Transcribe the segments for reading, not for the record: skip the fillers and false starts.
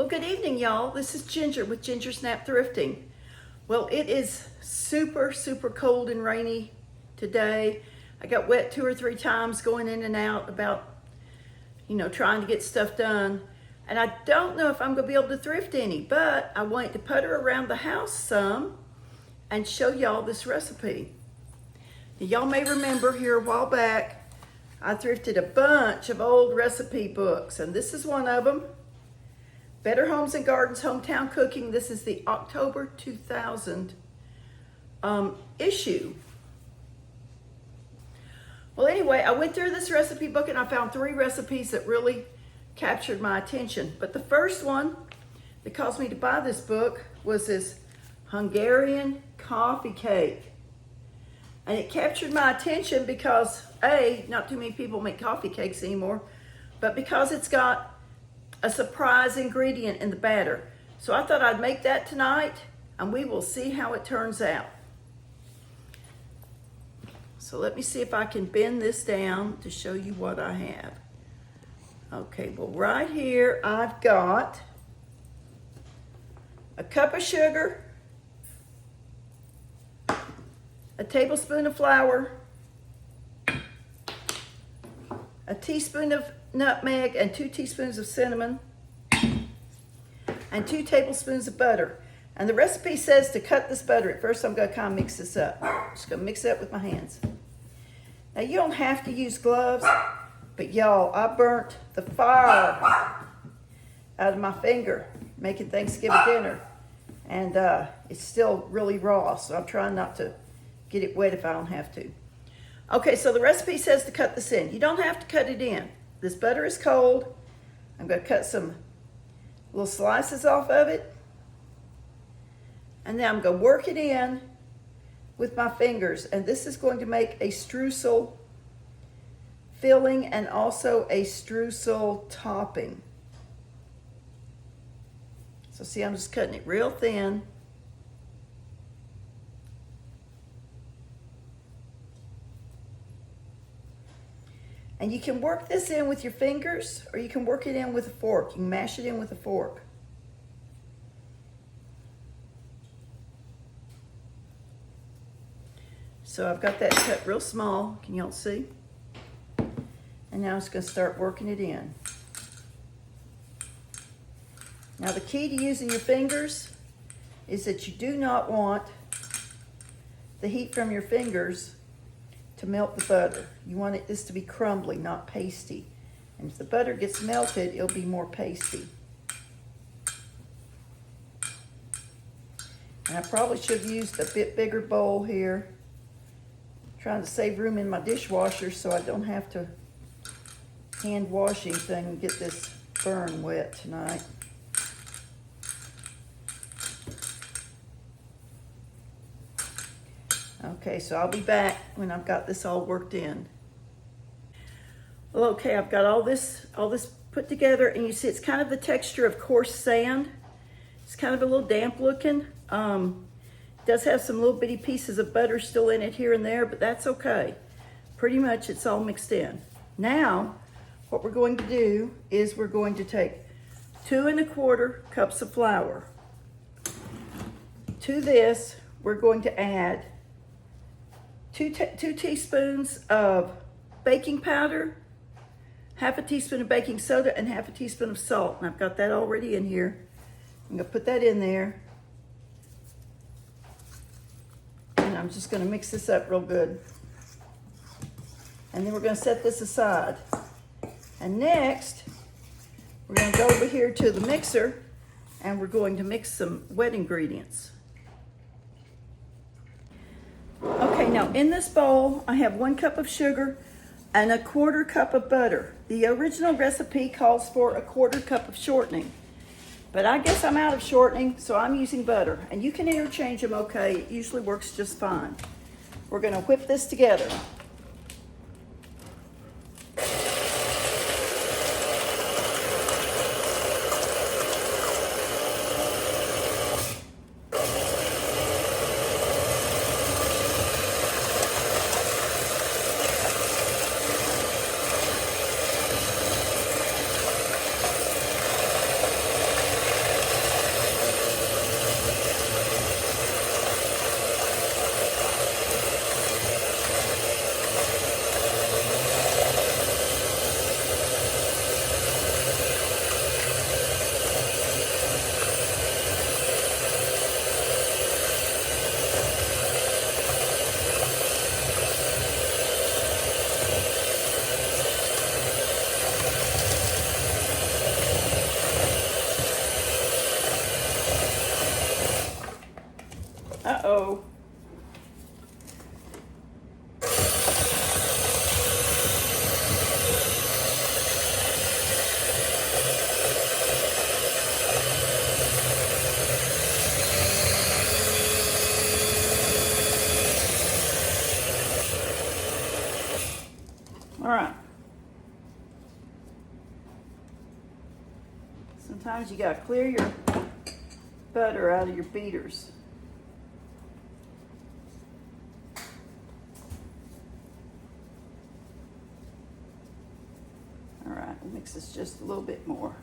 Well, good evening, y'all. This is Ginger with Ginger Snap Thrifting. Well, it is super cold and rainy today. I got wet 2 or 3 times going in and out about, trying to get stuff done. And I don't know if I'm going to be able to thrift any, but I wanted to putter around the house some and show y'all this recipe. Y'all may remember here a while back, I thrifted a bunch of old recipe books, and this is one of them. Better Homes and Gardens Hometown Cooking. This is the October 2000 issue. Well, anyway, I went through this recipe book and I found 3 recipes that really captured my attention. But the first one that caused me to buy this book was this Hungarian coffee cake. And it captured my attention because, A, not too many people make coffee cakes anymore, but because it's got a surprise ingredient in the batter. So I thought I'd make that tonight and we will see how it turns out. So let me see if I can bend this down to show you what I have. Okay, well right here I've got a cup of sugar, a tablespoon of flour, a teaspoon of nutmeg and 2 teaspoons of cinnamon and 2 tablespoons of butter. And the recipe says to cut this butter. At first I'm going to kind of mix this up. I'm just going to mix it up with my hands. Now you don't have to use gloves, but y'all, I burnt the fire out of my finger making Thanksgiving dinner, and it's still really raw, so I'm trying not to get it wet if I don't have to. Okay, so the recipe says to cut this in. You don't have to cut it in. This butter is cold. I'm going to cut some little slices off of it. And then I'm going to work it in with my fingers. And this is going to make a streusel filling and also a streusel topping. So see, I'm just cutting it real thin. And you can work this in with your fingers, or you can work it in with a fork. You can mash it in with a fork. So I've got that cut real small. Can y'all see? And now I'm just going to start working it in. Now the key to using your fingers is that you do not want the heat from your fingers to melt the butter. You want this to be crumbly, not pasty. And if the butter gets melted, it'll be more pasty. And I probably should have used a bit bigger bowl here. I'm trying to save room in my dishwasher so I don't have to hand wash anything and get this burn wet tonight. Okay, so I'll be back when I've got this all worked in. Well, okay, I've got all this put together, and you see it's kind of the texture of coarse sand. It's kind of a little damp looking. It does have some little bitty pieces of butter still in it here and there, but that's okay. Pretty much it's all mixed in. Now, what we're going to do is we're going to take 2 1/4 cups of flour. To this, we're going to add 2 teaspoons of baking powder, 1/2 teaspoon of baking soda, and 1/2 teaspoon of salt. And I've got that already in here. I'm going to put that in there. And I'm just going to mix this up real good. And then we're going to set this aside. And next, we're going to go over here to the mixer, and we're going to mix some wet ingredients. Okay, now in this bowl, I have 1 cup of sugar and 1/4 cup of butter. The original recipe calls for 1/4 cup of shortening, but I guess I'm out of shortening, so I'm using butter. And you can interchange them, okay? It usually works just fine. We're gonna whip this together. Sometimes you gotta clear your butter out of your beaters. All right, we'll mix this just a little bit more.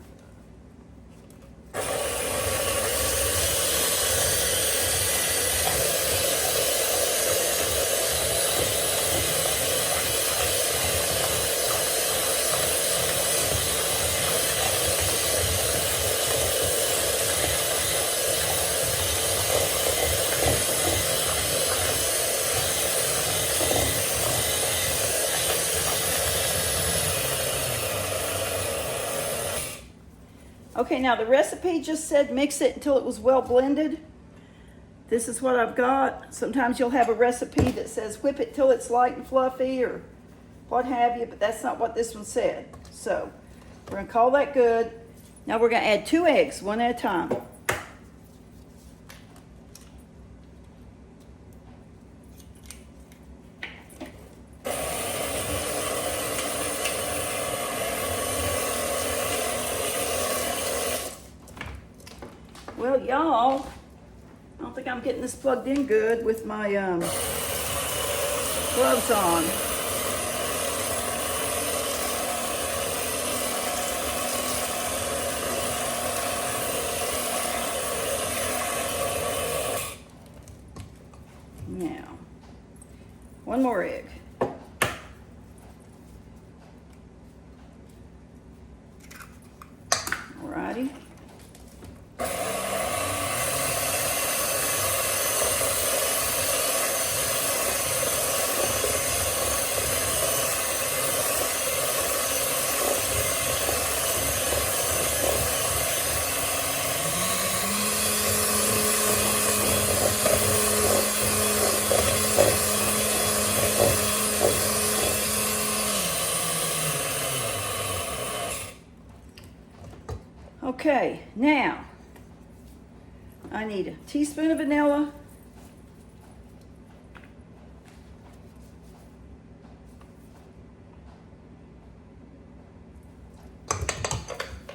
Okay, now the recipe just said mix it until it was well blended. This is what I've got. Sometimes you'll have a recipe that says whip it till it's light and fluffy or what have you, but that's not what this one said. So we're gonna call that good. Now we're gonna add 2 eggs, one at a time. Well, y'all, I don't think I'm getting this plugged in good with my gloves on. Now, 1 more egg. Alrighty. Okay, now I need a teaspoon of vanilla,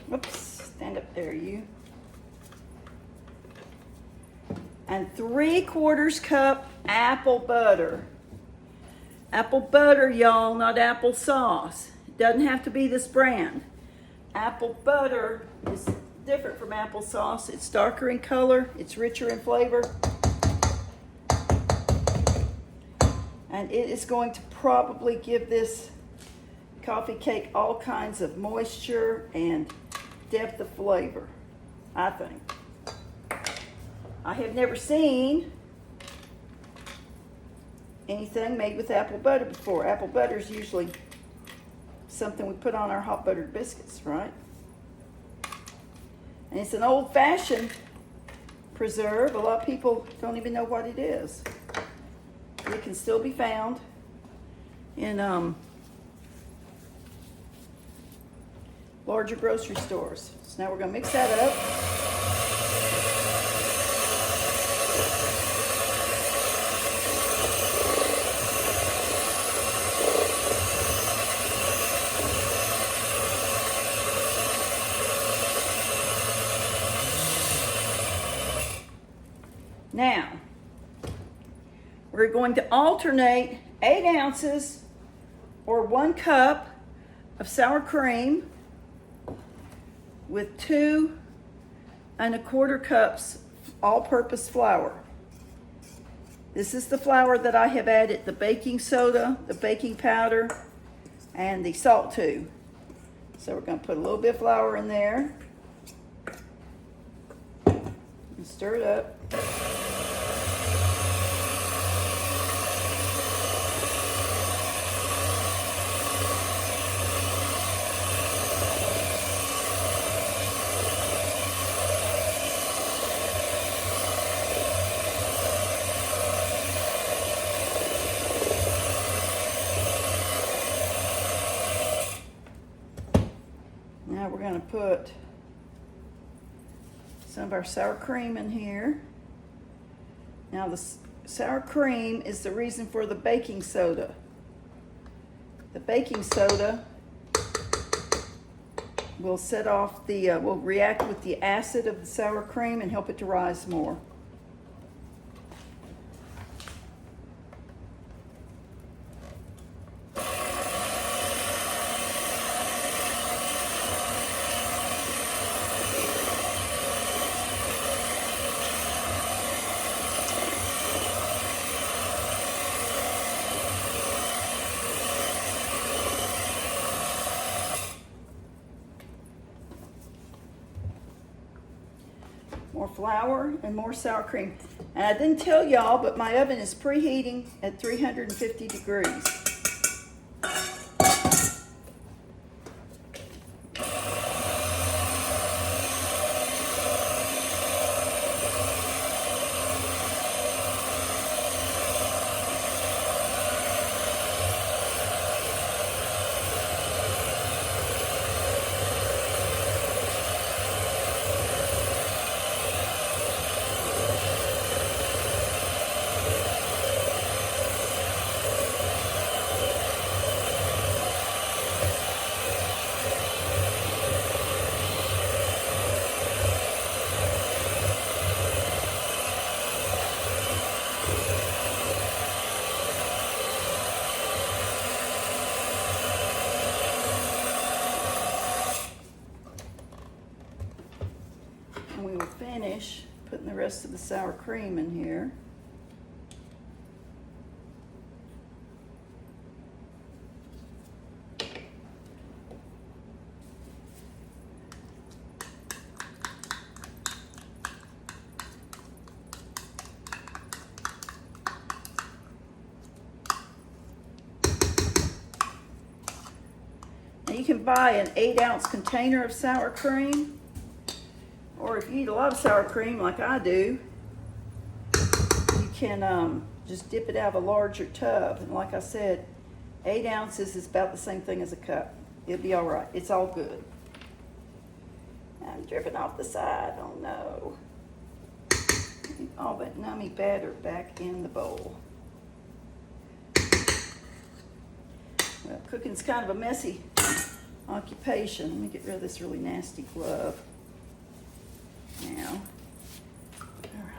whoops, stand up there you, and 3/4 cup apple butter. Apple butter, y'all, not applesauce. It doesn't have to be this brand. Apple butter is different from applesauce. It's darker in color, it's richer in flavor, and it is going to probably give this coffee cake all kinds of moisture and depth of flavor, I think. I have never seen anything made with apple butter before. Apple butter is usually something we put on our hot buttered biscuits, right? And it's an old-fashioned preserve. A lot of people don't even know what it is. It can still be found in larger grocery stores. So now we're going to mix that up. Now, we're going to alternate 8 ounces or 1 cup of sour cream with 2 1/4 cups all-purpose flour. This is the flour that I have added the baking soda, the baking powder, and the salt to. So we're going to put a little bit of flour in there and stir it up. Now we're going to put some of our sour cream in here. Now the sour cream is the reason for the baking soda. The baking soda will set off the, will react with the acid of the sour cream and help it to rise more. More flour and more sour cream. And I didn't tell y'all, but my oven is preheating at 350 degrees. And we will finish putting the rest of the sour cream in here. Now you can buy an 8-ounce container of sour cream, or if you eat a lot of sour cream like I do, you can just dip it out of a larger tub. And like I said, 8 ounces is about the same thing as a cup. It'll be all right. It's all good. I'm dripping off the side. Oh no. All that nummy batter back in the bowl. Well, cooking's kind of a messy occupation. Let me get rid of this really nasty glove now. All right.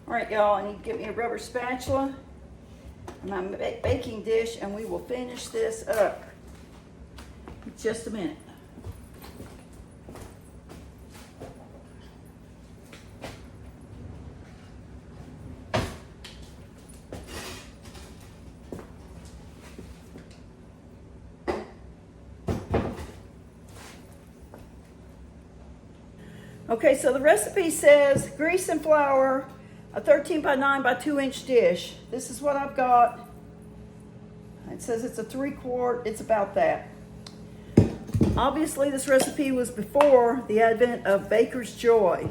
All right, y'all, I need to get me a rubber spatula and my baking dish, and we will finish this up in just a minute. Okay, so the recipe says grease and flour, a 13 by 9 by 2 inch dish. This is what I've got. It says it's a 3-quart, it's about that. Obviously this recipe was before the advent of Baker's Joy,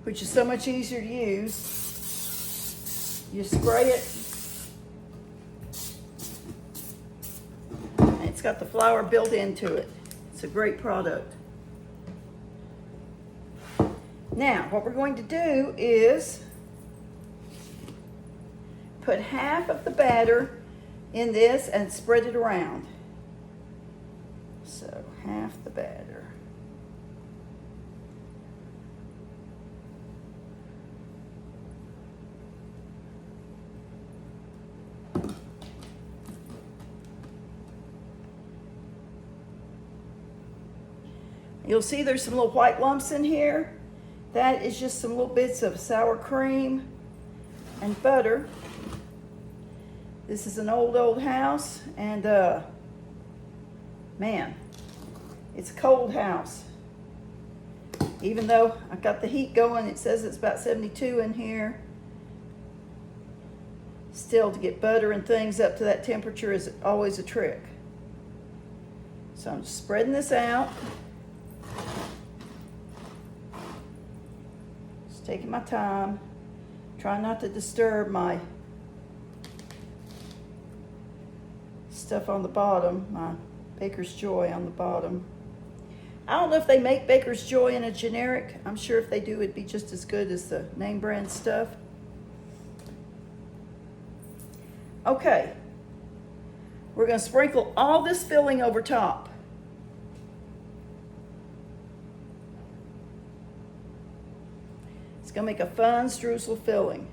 which is so much easier to use. You spray it. And it's got the flour built into it. It's a great product. Now, what we're going to do is put half of the batter in this and spread it around. So, half the batter. You'll see there's some little white lumps in here. That is just some little bits of sour cream and butter. This is an old house, and man, it's a cold house. Even though I got the heat going, it says it's about 72 in here. Still, to get butter and things up to that temperature is always a trick. So I'm just spreading this out. taking my time, trying not to disturb my stuff on the bottom, my Baker's Joy on the bottom. I don't know if they make Baker's Joy in a generic. I'm sure if they do, it'd be just as good as the name brand stuff. Okay, we're going to sprinkle all this filling over top. It's going to make a fun streusel filling.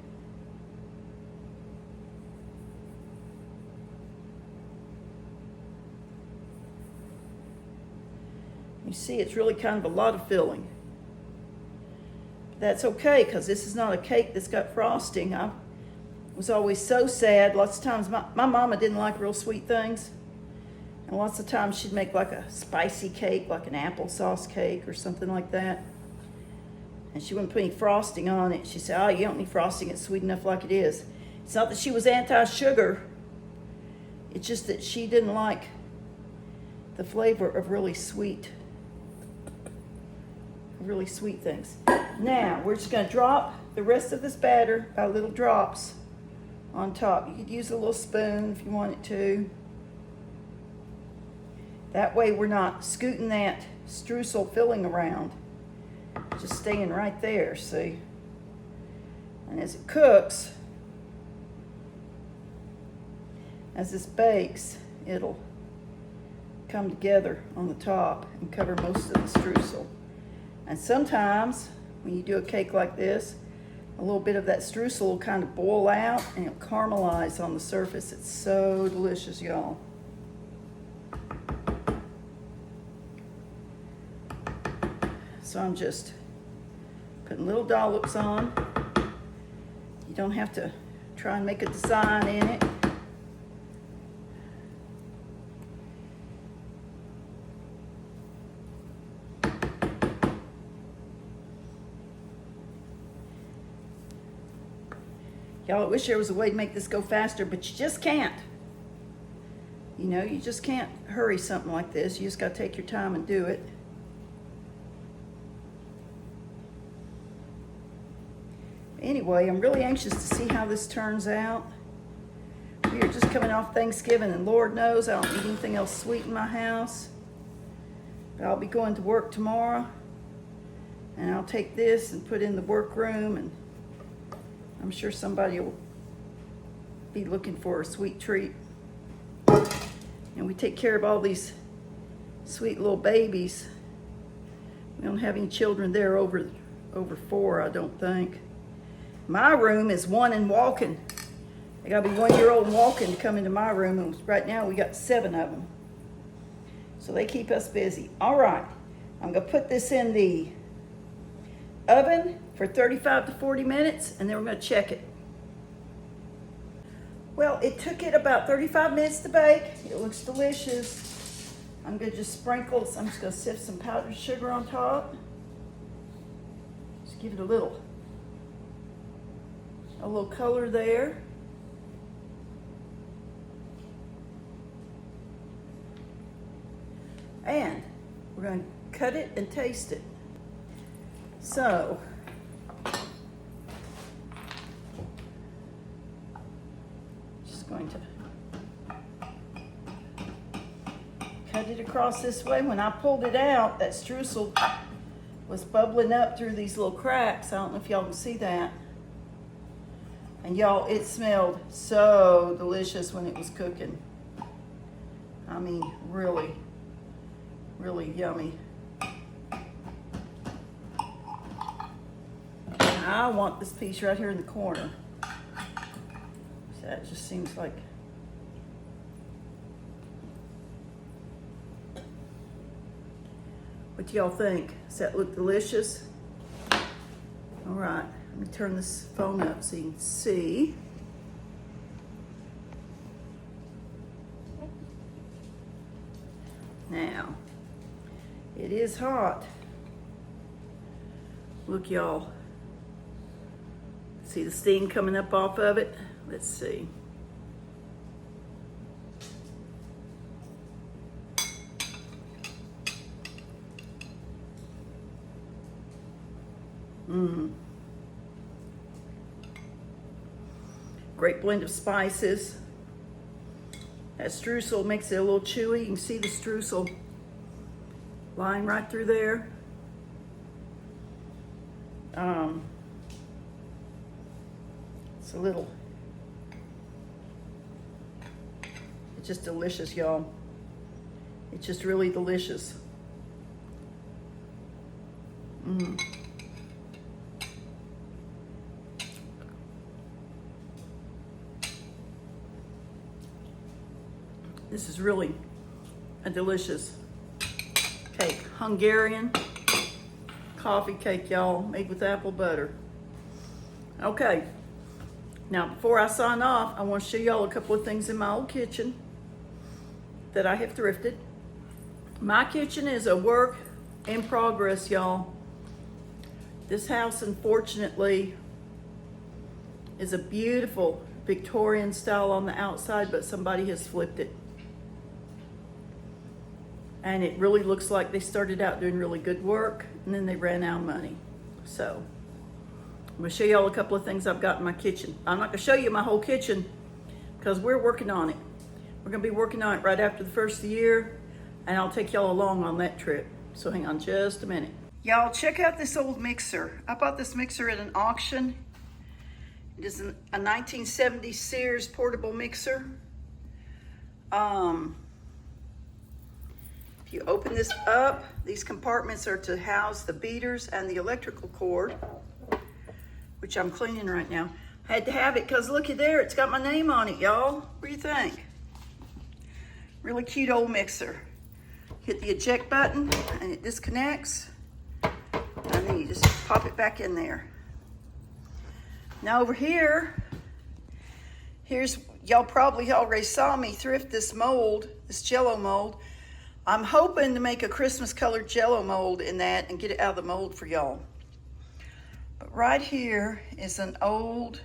You see, it's really kind of a lot of filling. But that's okay, because this is not a cake that's got frosting. I was always so sad. Lots of times, my mama didn't like real sweet things. And lots of times she'd make like a spicy cake, like an applesauce cake or something like that. And she wouldn't put any frosting on it. She said, oh, you don't need frosting. It's sweet enough like it is. It's not that she was anti-sugar. It's just that she didn't like the flavor of really sweet things. Now, we're just going to drop the rest of this batter by little drops on top. You could use a little spoon if you wanted to. That way we're not scooting that streusel filling around. Just staying right there, see? And as it cooks, as this bakes, it'll come together on the top and cover most of the streusel. And sometimes, when you do a cake like this, a little bit of that streusel will kind of boil out and it'll caramelize on the surface. It's so delicious, y'all. So I'm just putting little dollops on. You don't have to try and make a design in it. Y'all, I wish there was a way to make this go faster, but you just can't. You know, you just can't hurry something like this. You just got to take your time and do it. Anyway, I'm really anxious to see how this turns out. We are just coming off Thanksgiving, and Lord knows I don't need anything else sweet in my house. But I'll be going to work tomorrow, and I'll take this and put it in the workroom, and I'm sure somebody will be looking for a sweet treat. And we take care of all these sweet little babies. We don't have any children there over 4, I don't think. My room is 1 and walking. They gotta be 1-year-old and walking to come into my room, and right now we got 7 of them. So they keep us busy. All right, I'm gonna put this in the oven for 35 to 40 minutes, and then we're gonna check it. Well, it took it about 35 minutes to bake. It looks delicious. I'm gonna just sprinkle, I'm just gonna sift some powdered sugar on top. Just give it a little color there. And we're going to cut it and taste it. So, just going to cut it across this way. When I pulled it out, that streusel was bubbling up through these little cracks. I don't know if y'all can see that. And y'all, it smelled so delicious when it was cooking. I mean, really, really yummy. I want this piece right here in the corner. So that just seems like what y'all think? Does that look delicious? All right, let me turn this phone up so you can see. Now, it is hot. Look, y'all. See the steam coming up off of it? Let's see. Great blend of spices. That streusel makes it a little chewy. You can see the streusel line right through there. It's a little, it's just delicious, y'all. It's just really delicious. This is really a delicious cake. Hungarian coffee cake, y'all, made with apple butter. Okay, now before I sign off, I want to show y'all a couple of things in my old kitchen that I have thrifted. My kitchen is a work in progress, y'all. This house, unfortunately, is a beautiful Victorian style on the outside, but somebody has flipped it. And it really looks like they started out doing really good work and then they ran out of money. So I'm gonna show y'all a couple of things I've got in my kitchen. I'm not gonna show you my whole kitchen because we're working on it. We're gonna be working on it right after the first of the year, and I'll take y'all along on that trip. So hang on just a minute. Y'all, check out this old mixer. I bought this mixer at an auction. It is a 1970 Sears portable mixer. If you open this up, these compartments are to house the beaters and the electrical cord, which I'm cleaning right now. I had to have it because looky there, it's got my name on it, y'all. What do you think? Really cute old mixer. Hit the eject button and it disconnects. And then you just pop it back in there. Now over here, y'all probably already saw me thrift this mold, this Jello mold. I'm hoping to make a Christmas colored Jello mold in that and get it out of the mold for y'all. But right here is an old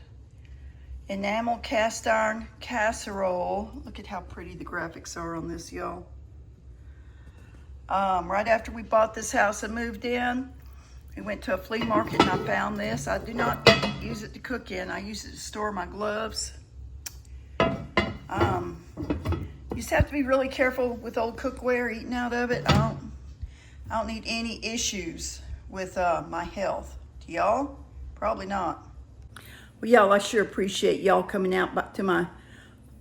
enamel cast iron casserole. Look at how pretty the graphics are on this, y'all. Right after we bought this house and moved in, we went to a flea market and I found this. I do not use it to cook in. I use it to store my gloves. You just have to be really careful with old cookware, eating out of it. I don't need any issues with my health. Do y'all? Probably not. Well, y'all, I sure appreciate y'all coming out back to my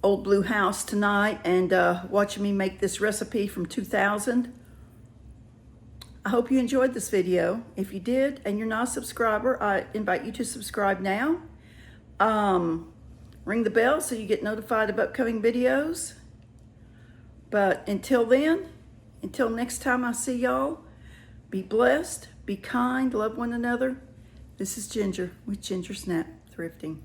old blue house tonight and watching me make this recipe from 2000. I hope you enjoyed this video. If you did and you're not a subscriber, I invite you to subscribe now. Ring the bell so you get notified of upcoming videos. But until then, until next time I see y'all, be blessed, be kind, love one another. This is Ginger with Ginger Snap Thrifting.